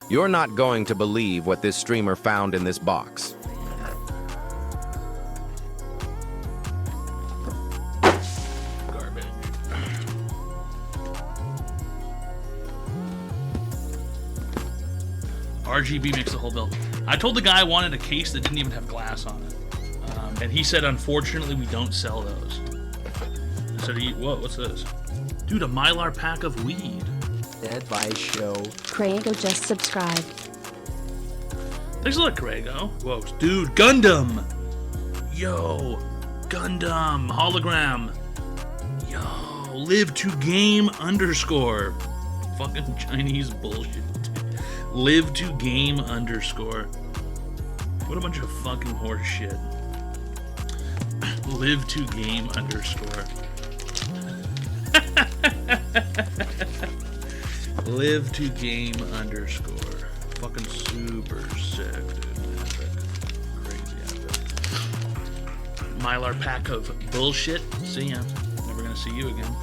You're not going to believe what this streamer found in this box. Garbage. RGB makes the whole build. I told the guy I wanted a case that didn't even have glass on it. And he said, unfortunately, we don't sell those. I said, whoa, what's this? Dude, a Mylar pack of weed. Advice show. Craigo just subscribed. Thanks a lot, Craigo. Whoa, dude, Gundam! Yo, Gundam, hologram. Yo, live to game underscore. Fucking Chinese bullshit, dude. Live to game underscore. What a bunch of fucking horse shit. Live to game underscore. Live to game underscore. Fucking super sick, dude. Epic. Crazy epic. Mylar pack of bullshit. See ya. Never gonna see you again.